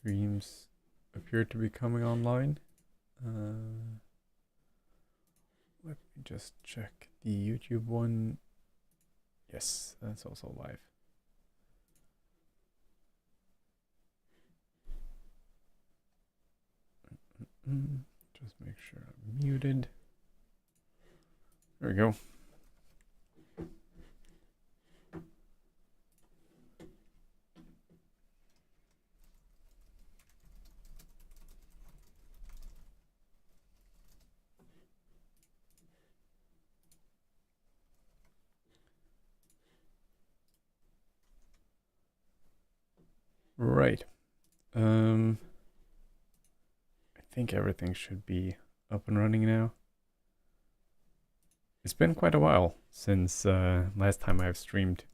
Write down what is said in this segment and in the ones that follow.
streams appear to be coming online. Let me just check the YouTube one. Yes, that's also live. Just make sure I'm muted. There we go. Right. I think everything should be up and running now. It's been quite a while since last time I've streamed,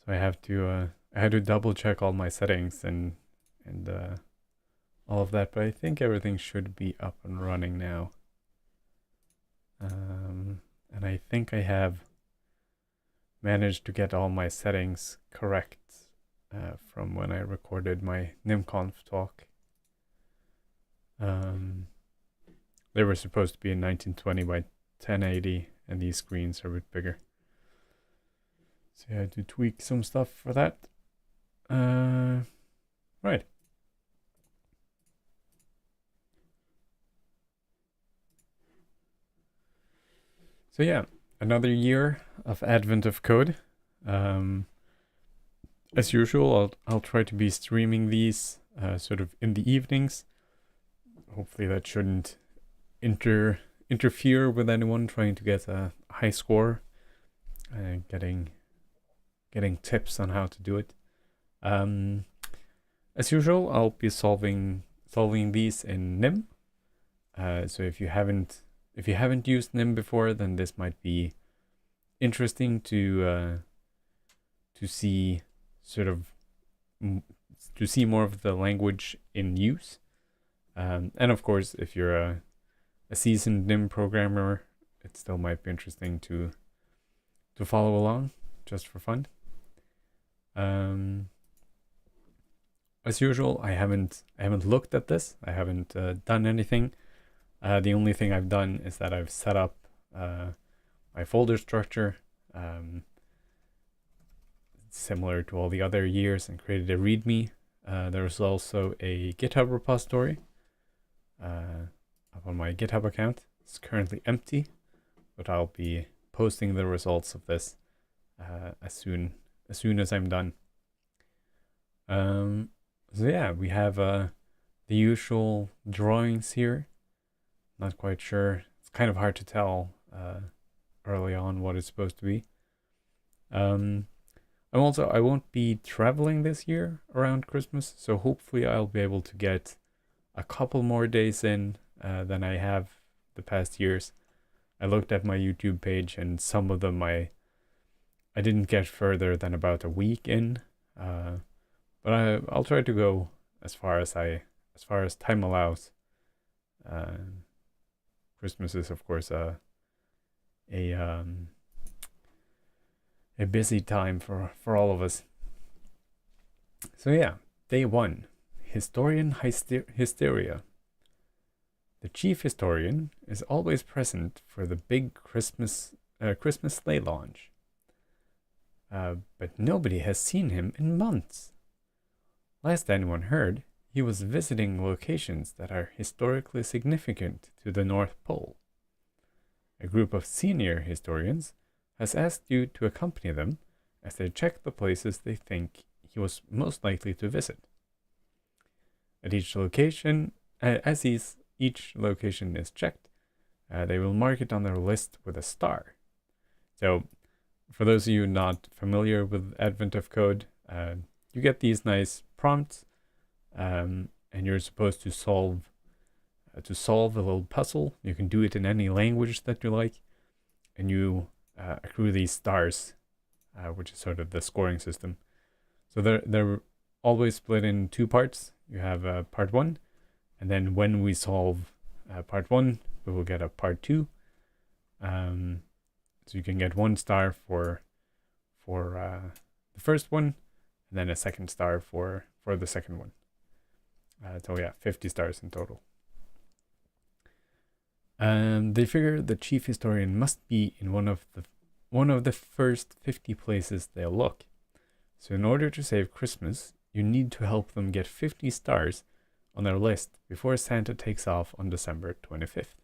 so I had to double check all my settings and all of that. But I think everything should be up and running now. And I think I have managed to get all my settings correct from when I recorded my NimConf talk. They were supposed to be in 1920 by 1080, and these screens are a bit bigger. So I had to tweak some stuff for that. Right. So yeah, another year of Advent of Code. As usual, I'll try to be streaming these sort of in the evenings. Hopefully that shouldn't interfere with anyone trying to get a high score, getting tips on how to do it. As usual, I'll be solving these in Nim. So if you haven't used Nim before, then this might be interesting to see to see more of the language in use. And of course, if you're a seasoned Nim programmer, it still might be interesting to follow along just for fun. As usual, I haven't looked at this. I haven't done anything. The only thing I've done is that I've set up my folder structure similar to all the other years and created a README. There's also a GitHub repository up on my GitHub account. It's currently empty, but I'll be posting the results of this as soon as I'm done. So yeah, we have the usual drawings here. Not quite sure. It's kind of hard to tell early on what it's supposed to be. I won't be traveling this year around Christmas, so hopefully I'll be able to get a couple more days in than I have the past years. I looked at my YouTube page, and some of them I didn't get further than about a week in, but I'll try to go as far as time allows. Christmas is of course a busy time for all of us. So yeah, day 1, historian hysteria. The chief historian is always present for the big Christmas sleigh launch, but nobody has seen him in months. Last anyone heard, he was visiting locations that are historically significant to the North Pole. A group of senior historians has asked you to accompany them as they check the places they think he was most likely to visit. At each location, each location is checked, they will mark it on their list with a star. So, for those of you not familiar with Advent of Code, you get these nice prompts, and you're supposed to solve a little puzzle. You can do it in any language that you like, and you accrue these stars, which is sort of the scoring system. So they're always split in 2 parts. You have part 1, and then when we solve part 1, we will get a part 2. So you can get 1 star for the first one, and then a 2nd star for the second one. So yeah, 50 stars in total. They figure the chief historian must be in one of the first 50 places they'll look. So in order to save Christmas, you need to help them get 50 stars on their list before Santa takes off on December 25th.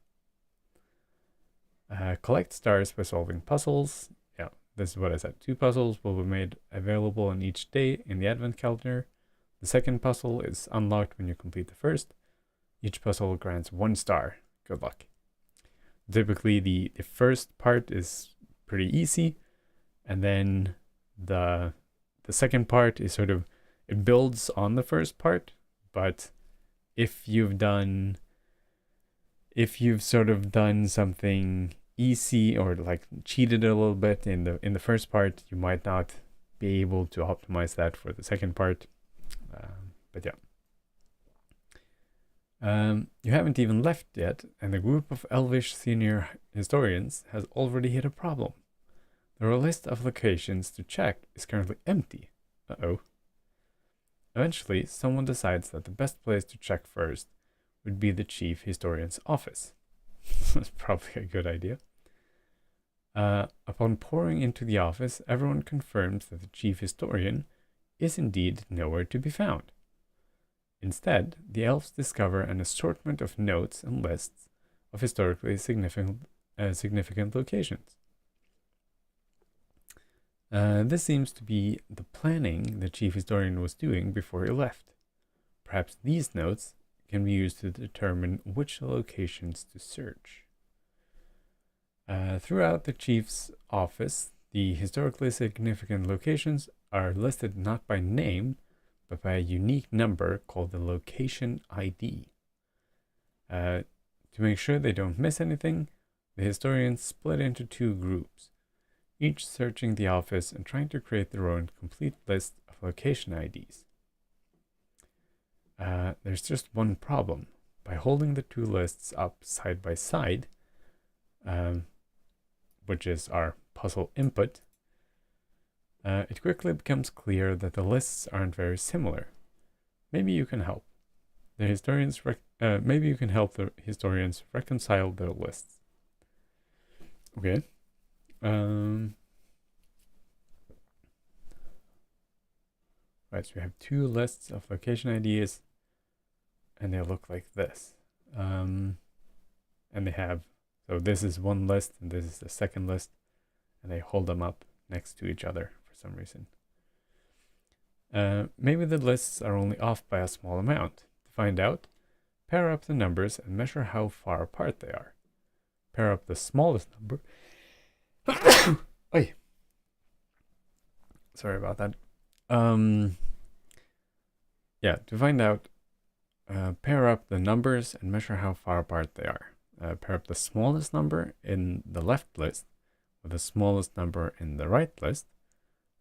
Collect stars by solving puzzles. Yeah, this is what I said. 2 puzzles will be made available on each day in the advent calendar. The second puzzle is unlocked when you complete the first. Each puzzle grants 1 star. Good luck. Typically, the first part is pretty easy, and then the second part is sort of, it builds on the first part, but if you've sort of done something easy or like cheated a little bit in the first part, you might not be able to optimize that for the second part. But yeah. You haven't even left yet, and the group of elvish senior historians has already hit a problem. Their list of locations to check is currently empty. Uh-oh. Eventually, someone decides that the best place to check first would be the chief historian's office. That's probably a good idea. Upon pouring into the office, everyone confirms that the chief historian is indeed nowhere to be found. Instead, the elves discover an assortment of notes and lists of historically significant locations. This seems to be the planning the chief historian was doing before he left. Perhaps these notes can be used to determine which locations to search. Throughout the chief's office, the historically significant locations are listed not by name, but by a unique number called the location ID. To make sure they don't miss anything, the historians split into 2 groups, each searching the office and trying to create their own complete list of location IDs. There's just one problem. By holding the 2 lists up side by side, which is our puzzle input, it quickly becomes clear that the lists aren't very similar. Maybe you can help. Maybe you can help the historians reconcile their lists. Okay. Right, so we have 2 lists of location IDs, and they look like this. And they have, so this is one list, and this is the second list, and they hold them up next to each other for some reason. Maybe the lists are only off by a small amount. To find out, pair up the numbers and measure how far apart they are. Pair up the smallest number. Oy. Sorry about that. Yeah, to find out, pair up the numbers and measure how far apart they are. Pair up the smallest number in the left list with the smallest number in the right list,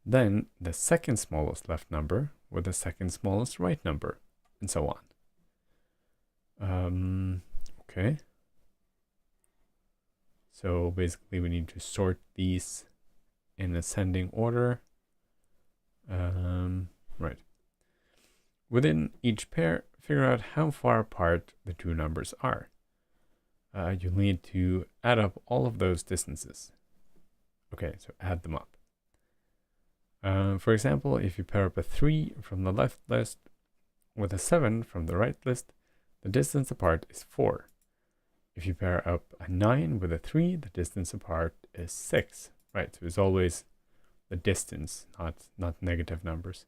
then the second smallest left number with the second smallest right number, and so on. Okay. So basically we need to sort these in ascending order. Right. Within each pair, figure out how far apart the 2 numbers are. You'll need to add up all of those distances. Okay, so add them up. For example, if you pair up a 3 from the left list with a 7 from the right list, the distance apart is 4. If you pair up a 9 with a 3, the distance apart is 6. Right, so it's always the distance, not negative numbers.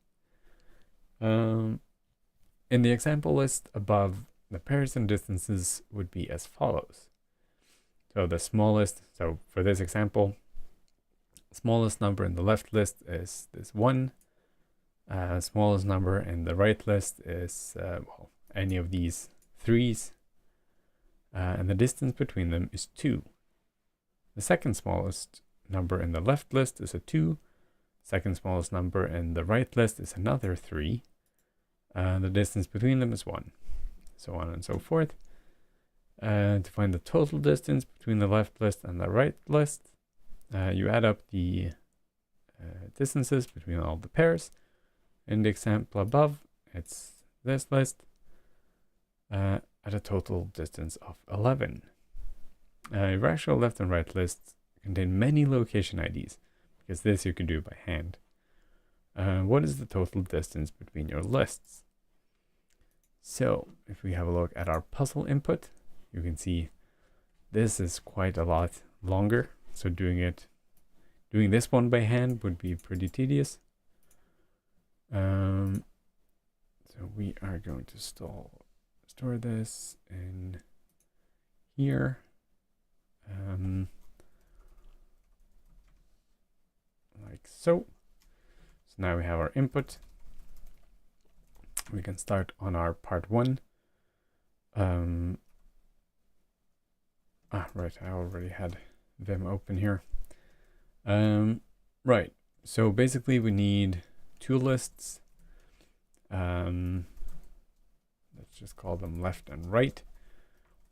In the example list above, the pairs and distances would be as follows. So the smallest, so for this example, smallest number in the left list is this 1. Smallest number in the right list is, well, any of these 3s. And the distance between them is 2. The second smallest number in the left list is a 2. Second smallest number in the right list is another 3. The distance between them is 1. So on and so forth. To find the total distance between the left list and the right list, you add up the distances between all the pairs. In the example above, it's this list. at a total distance of 11. Irrational left and right lists contain many location IDs, because this you can do by hand. What is the total distance between your lists? So if we have a look at our puzzle input, you can see this is quite a lot longer. So doing this one by hand would be pretty tedious. So we are going to store this in here. Like so. So now we have our input. We can start on our part 1. Right, I already had Vim open here. Right, so basically we need 2 lists. Let's just call them left and right.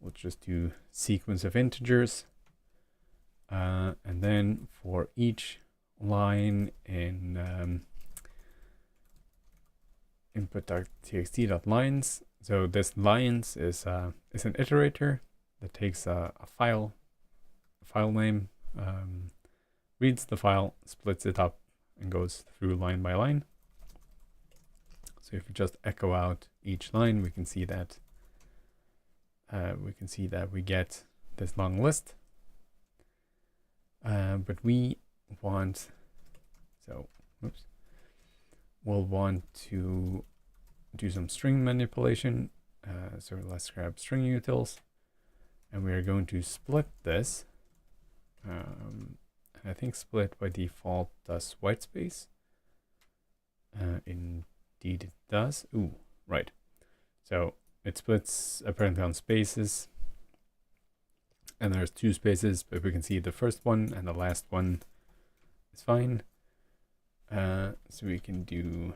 We'll just do sequence of integers. And then for each line in input.txt.lines. So this lines is an iterator that takes a file name, reads the file, splits it up, and goes through line by line. So if we just echo out each line, we can see that we get this long list. But we want, we'll want to do some string manipulation. So let's grab string utils, and we are going to split this. I think split by default does white space. Indeed it does. Ooh, right. So it splits apparently on spaces. And there's 2 spaces, but we can see the first one and the last one is fine. So we can do,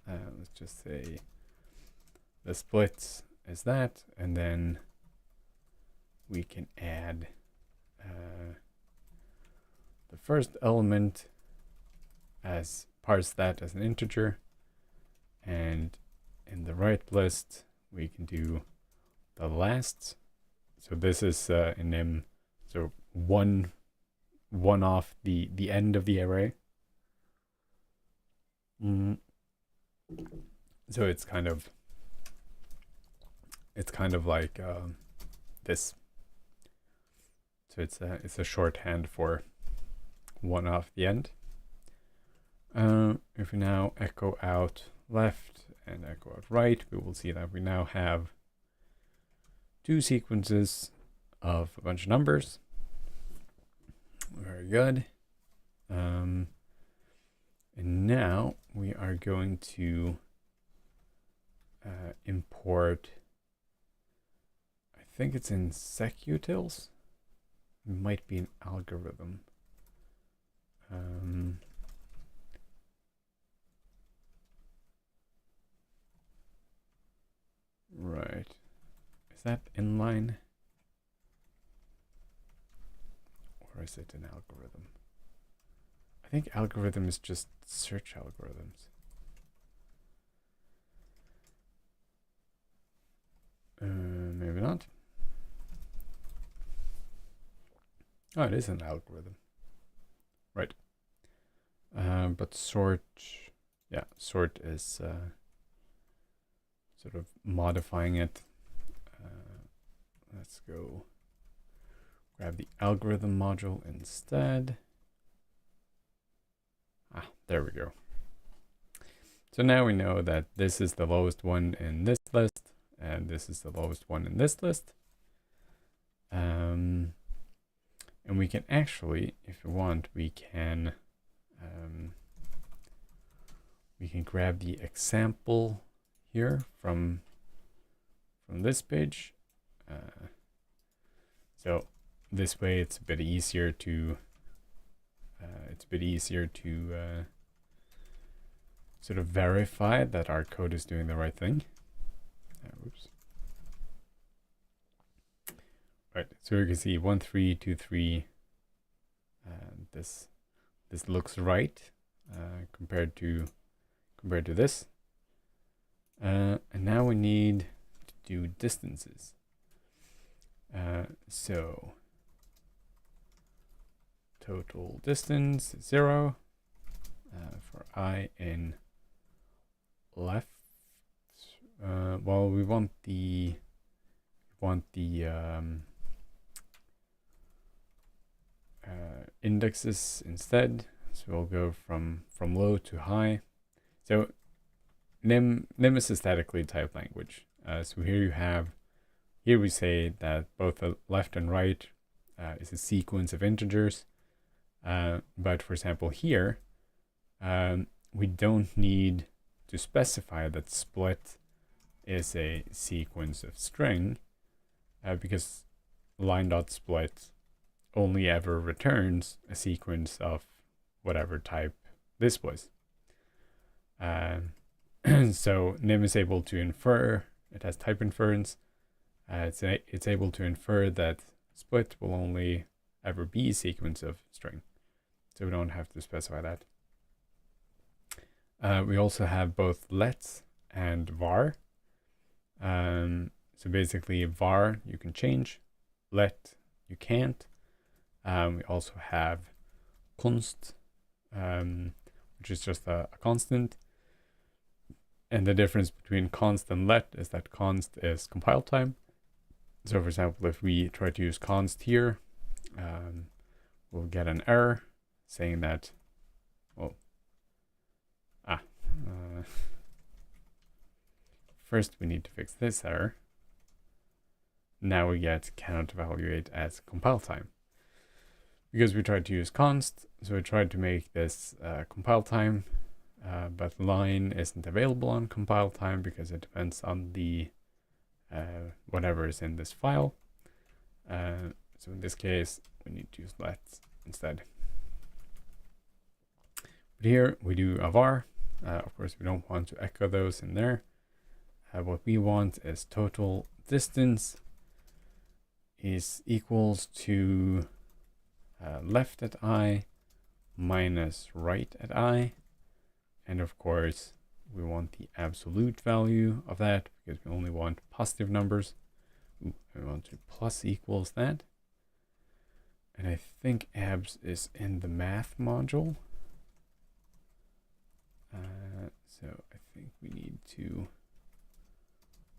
let's just say the splits is that, and then we can add the first element as parse that as an integer, and in the right list we can do the last. So this is in M, so one off the end of the array. So it's kind of like this. So it's a shorthand for one off the end. If we now echo out left and echo out right, we will see that we now have 2 sequences of a bunch of numbers. Very good. And now we are going to import, I think it's in secutils. It might be an algorithm. Right. Is that inline? Or is it an algorithm? I think algorithm is just search algorithms. Maybe not. Oh, it is an algorithm. Right. But sort, yeah, sort is sort of modifying it. Let's go grab the algorithm module instead. There we go. So now we know that this is the lowest one in this list, and this is the lowest one in this list. And we can actually, if we want, we can grab the example here from this page. So this way it's a bit easier to sort of verify that our code is doing the right thing. Oops. Right, so you can see 1 3 2 3. This looks right compared to this. And now we need to do distances. So total distance is 0 for I in left. Well, we want the indexes instead, so we'll go from low to high. So nim is a statically typed language. So here we say that both the left and right is a sequence of integers. But for example here, we don't need to specify that split is a sequence of string, because line.split only ever returns a sequence of whatever type this was. So nim is able to infer, it has type inference, it's able to infer that split will only ever be a sequence of string. So we don't have to specify that. We also have both let and var. So basically var you can change, let you can't. We also have const, which is just a constant. And the difference between const and let is that const is compile time. So for example, if we try to use const here, we'll get an error saying that, well, first we need to fix this error. Now we get cannot evaluate as compile time. Because we tried to use const, so we tried to make this compile time, but line isn't available on compile time because it depends on the whatever is in this file. So in this case, we need to use let instead. But here we do a var. Of course, we don't want to echo those in there. What we want is total distance is equals to left at I minus right at I. And of course, we want the absolute value of that because we only want positive numbers. We want to plus equals that. And I think abs is in the math module. So I think we need to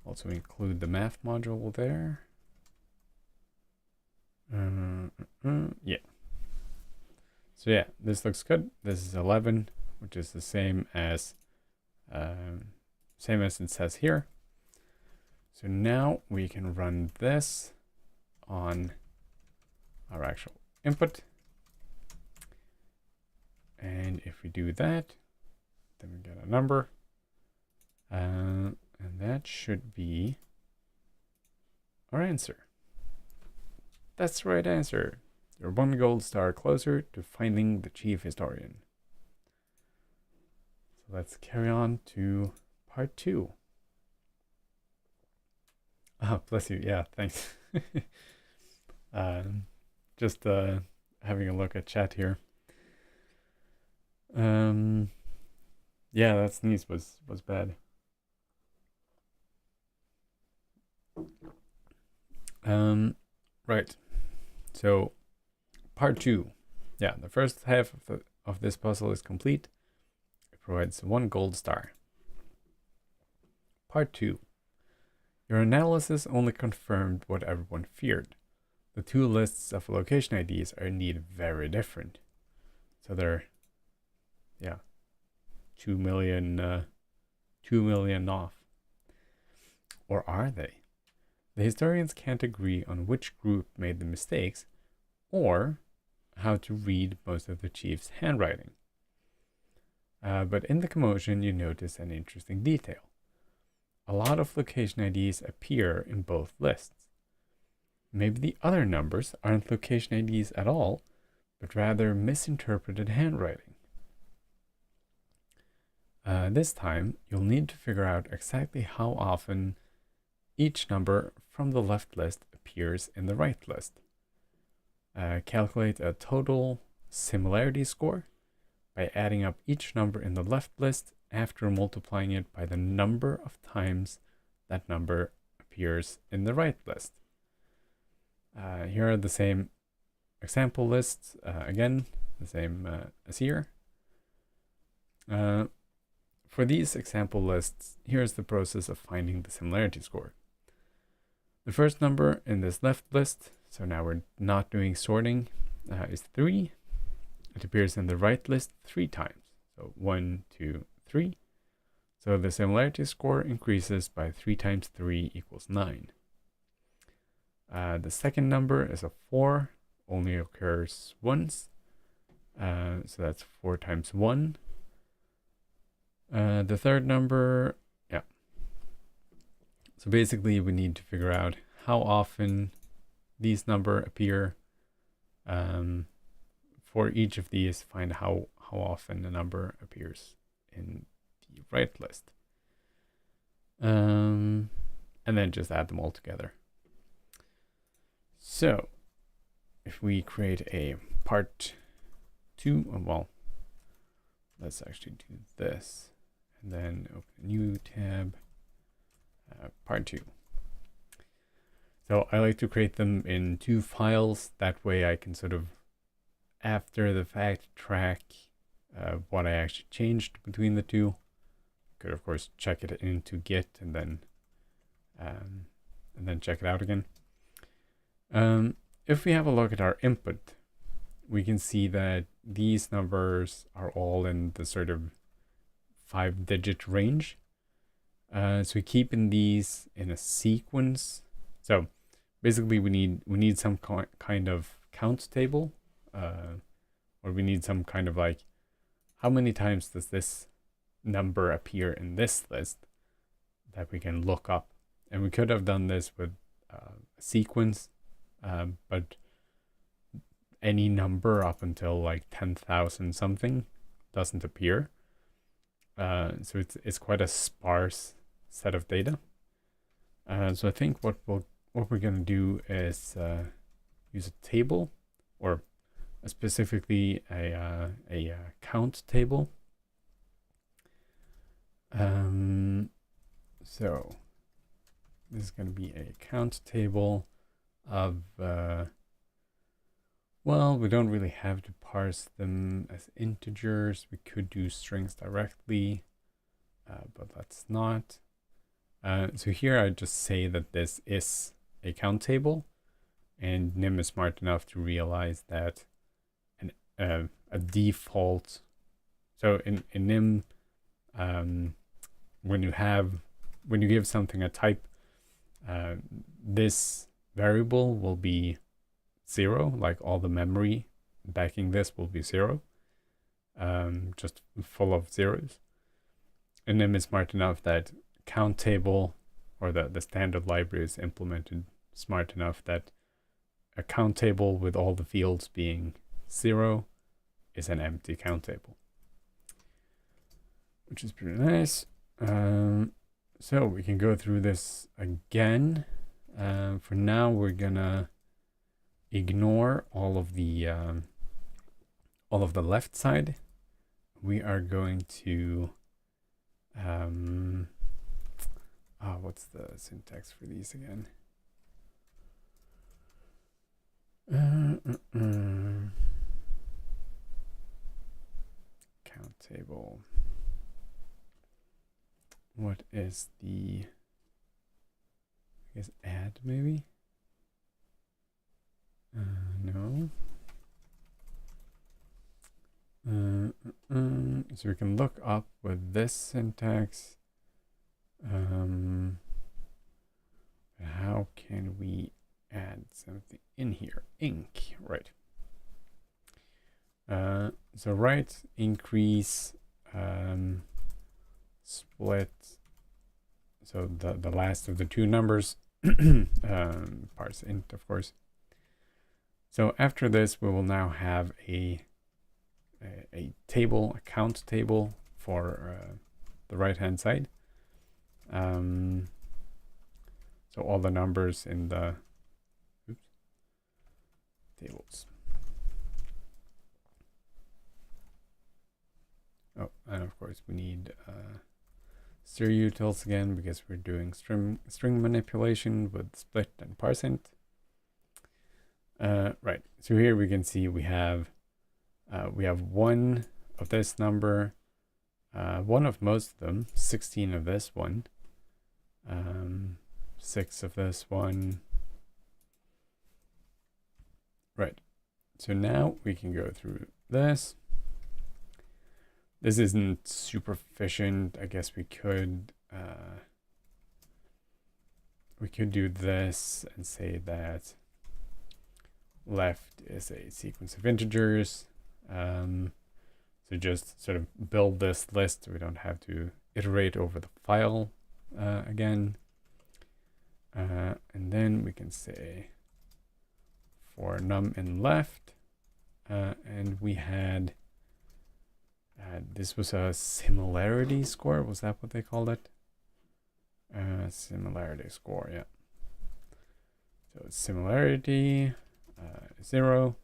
also include the math module there. Yeah. So yeah, this looks good. This is 11, which is the same as it says here. So now we can run this on our actual input. And if we do that, then we get a number. And that should be our answer. That's the right answer. You're 1 gold star closer to finding the chief historian. So let's carry on to part 2. Oh, bless you. Yeah, thanks. Just having a look at chat here. Yeah, that sneeze was bad. Right. So part 2. Yeah, the first half of this puzzle is complete. It provides 1 gold star. Part 2. Your analysis only confirmed what everyone feared. The 2 lists of location IDs are indeed very different. So they're, yeah, 2 million off. Or are they? The historians can't agree on which group made the mistakes or how to read most of the chief's handwriting. But in the commotion, you notice an interesting detail. A lot of location IDs appear in both lists. Maybe the other numbers aren't location IDs at all, but rather misinterpreted handwriting. This time, you'll need to figure out exactly how often each number from the left list appears in the right list. Calculate a total similarity score by adding up each number in the left list after multiplying it by the number of times that number appears in the right list. Here are the same example lists, again, the same as here. For these example lists, here's the process of finding the similarity score. The first number in this left list, so now we're not doing sorting, is 3. It appears in the right list 3 times. So 1, 2, 3. So the similarity score increases by 3 times 3 equals 9. The second number is a 4, only occurs once. So that's 4 times 1. The third number, yeah. So basically we need to figure out how often these numbers appear. For each of these, find how often a number appears in the right list. And then just add them all together. So if we create a part 2, well, let's actually do this. And then open a new tab, part 2. So I like to create them in 2 files. That way I can sort of, after the fact, track what I actually changed between the two. Could of course check it into Git and then check it out again. If we have a look at our input, we can see that these numbers are all in the sort of 5-digit range. So we keeping these in a sequence. So basically we need some kind of count table, or we need some kind of like, how many times does this number appear in this list that we can look up. And we could have done this with a sequence, but any number up until like 10,000 something doesn't appear. So it's quite a sparse set of data. So I think what we're gonna do is use a table, or specifically a count table. So this is going to be a count table of, well, we don't really have to parse them as integers. We could do strings directly, but let's not. So here I just say that this is a count table, and Nim is smart enough to realize that a default, so in Nim, when you give something a type, this variable will be 0, like all the memory backing this will be 0, just full of zeros. And Nim is smart enough that count table, or the standard library, is implemented smart enough that a count table with all the fields being 0 is an empty count table, which is pretty nice. So we can go through this again. For now, we're gonna ignore all of the left side. We are going to what's the syntax for these again? Count table. What is the, I guess add maybe? No. So we can look up with this syntax. How can we add something in here? Inc, right. So right, increase, split, so the last of the two numbers, parse int, of course. So after this, we will now have a table, a count table for the right hand side. So all the numbers in the tables. Oh, and of course course, we need stereoutils again because we're doing string manipulation with split and parseInt. Right. So here we can see we have one of this number, one of most of them, 16 of this one, 6 of this one. Right. So now we can go through this. This isn't super efficient. I guess we could do this and say that left is a sequence of integers. So just sort of build this list so we don't have to iterate over the file again. And then we can say for num in left, and we had this was a similarity score. Was that what they called it? Similarity score, yeah. So similarity 0.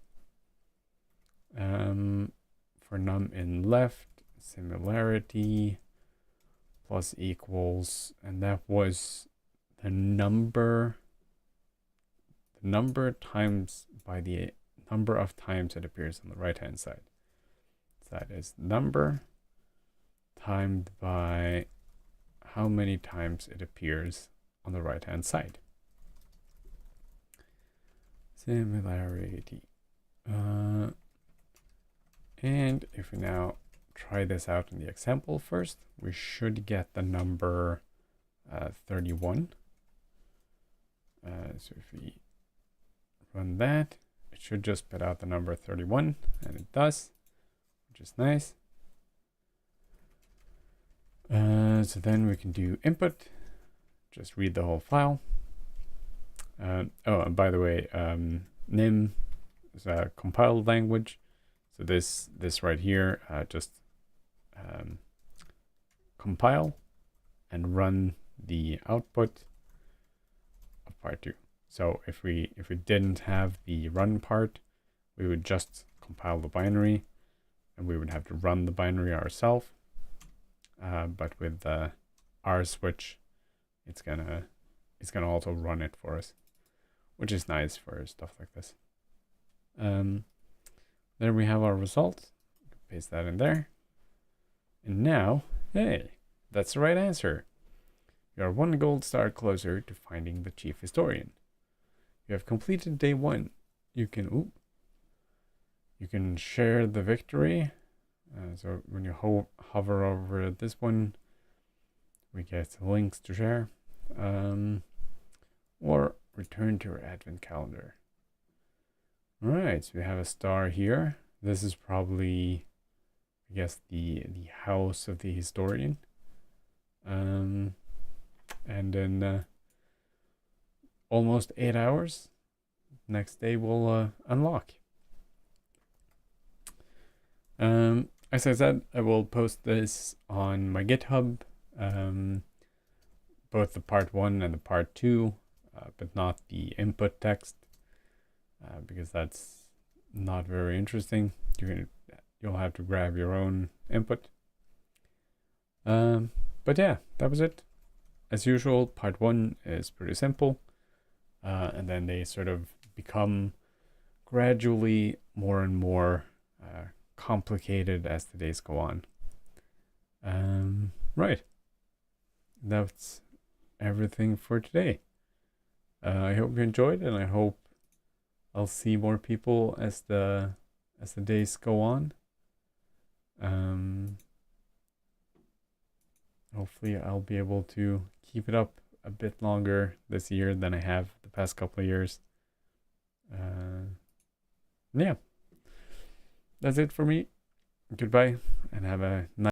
For num in left, similarity plus equals, and that was the number times by the number of times it appears on the right hand side. So that is number timed by how many times it appears on the right hand side. Similarity. And if we now try this out in the example first, we should get the number 31. So if we run that, it should just spit out the number 31, and it does, which is nice. So then we can do input, just read the whole file. Oh, and by the way, nim is a compiled language. So this right here, just compile and run the output of part 2. So if we didn't have the run part, we would just compile the binary, and we would have to run the binary ourselves. But with the R switch, it's gonna also run it for us, which is nice for stuff like this. There we have our results. Paste that in there. And now, hey, that's the right answer. You are 1 gold star closer to finding the chief historian. You have completed day 1. You can share the victory. So when you hover over this one, we get links to share. Or return to your advent calendar. All right, so we have a star here. This is probably, I guess, the house of the historian. And then almost 8 hours, next day we'll unlock. As I said, I will post this on my GitHub, both the part 1 and the part 2, but not the input text. Because that's not very interesting. You'll have to grab your own input. But yeah, that was it. As usual, part 1 is pretty simple, and then they sort of become gradually more and more complicated as the days go on. Right. That's everything for today. I hope you enjoyed, and I hope I'll see more people as the days go on. Hopefully I'll be able to keep it up a bit longer this year than I have the past couple of years. Yeah, that's it for me. Goodbye, and have a nice